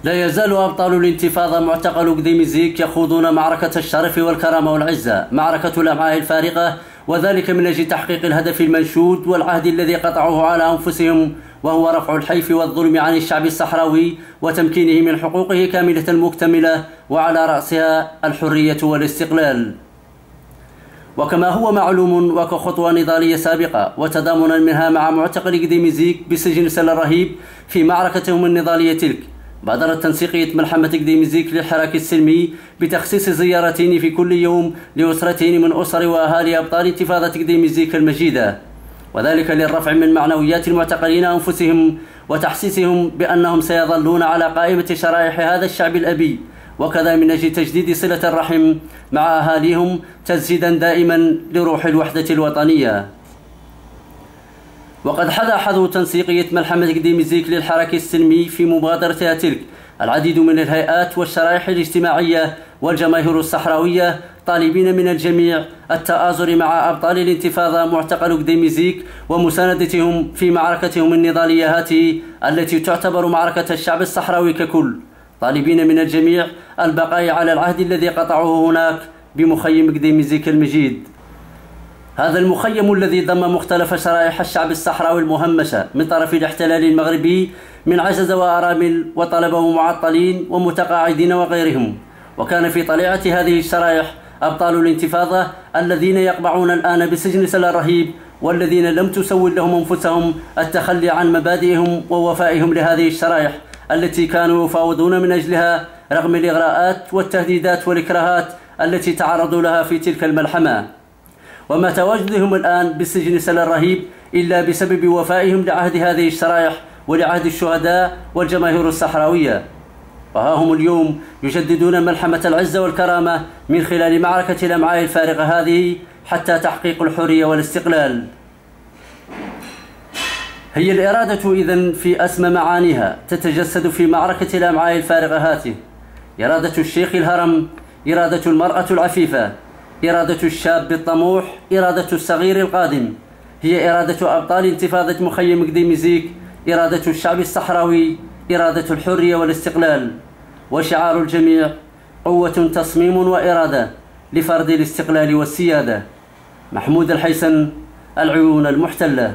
لا يزال أبطال الانتفاضة معتقل قديمزيك يخوضون معركة الشرف والكرامة والعزة، معركة الأمعاء الفارغة، وذلك من أجل تحقيق الهدف المنشود والعهد الذي قطعوه على أنفسهم، وهو رفع الحيف والظلم عن الشعب الصحراوي وتمكينه من حقوقه كاملة مكتملة، وعلى رأسها الحرية والاستقلال. وكما هو معلوم وكخطوة نضالية سابقة وتضامنا منها مع معتقل قديمزيك بسجن سل الرهيب في معركتهم النضالية تلك، بادرت تنسيقية ملحمة قديمزيك للحراك السلمي بتخصيص زيارتين في كل يوم لأسرتين من أسر وأهالي أبطال انتفاضة قديمزيك المجيدة، وذلك للرفع من معنويات المعتقلين أنفسهم وتحسيسهم بأنهم سيظلون على قائمة شرائح هذا الشعب الأبي، وكذا من أجل تجديد صلة الرحم مع أهاليهم تجسيدا دائما لروح الوحدة الوطنية. وقد حظوا تنسيقية ملحمة قديمزيك للحراك السلمي في مبادرتها تلك العديد من الهيئات والشرائح الاجتماعية والجماهير الصحراوية، طالبين من الجميع التآزر مع أبطال الانتفاضة معتقل قديمزيك ومساندتهم في معركتهم النضالية هذه التي تعتبر معركة الشعب الصحراوي ككل، طالبين من الجميع البقاء على العهد الذي قطعوه هناك بمخيم قديمزيك المجيد. هذا المخيم الذي ضم مختلف شرائح الشعب الصحراوي المهمشة من طرف الاحتلال المغربي من عجز وأرامل وطلبة ومعطلين ومتقاعدين وغيرهم، وكان في طليعة هذه الشرائح أبطال الانتفاضة الذين يقبعون الآن بسجن سل الرهيب، والذين لم تسول لهم أنفسهم التخلي عن مبادئهم ووفائهم لهذه الشرائح التي كانوا يفاوضون من أجلها رغم الإغراءات والتهديدات والإكراهات التي تعرضوا لها في تلك الملحمة. وما تواجدهم الآن بالسجن سل الرهيب إلا بسبب وفائهم لعهد هذه الشرائح ولعهد الشهداء والجماهير الصحراوية، وها هم اليوم يجددون ملحمة العزة والكرامة من خلال معركة الأمعاء الفارغة هذه حتى تحقيق الحرية والاستقلال. هي الإرادة إذن في أسمى معانيها تتجسد في معركة الأمعاء الفارغة هذه، إرادة الشيخ الهرم، إرادة المرأة العفيفة، إرادة الشاب الطموح، إرادة الصغير القادم، هي إرادة أبطال انتفاضة مخيم قديمزيك، إرادة الشعب الصحراوي، إرادة الحرية والاستقلال، وشعار الجميع قوة تصميم وإرادة لفرض الاستقلال والسيادة. محمود الحيسن، العيون المحتلة.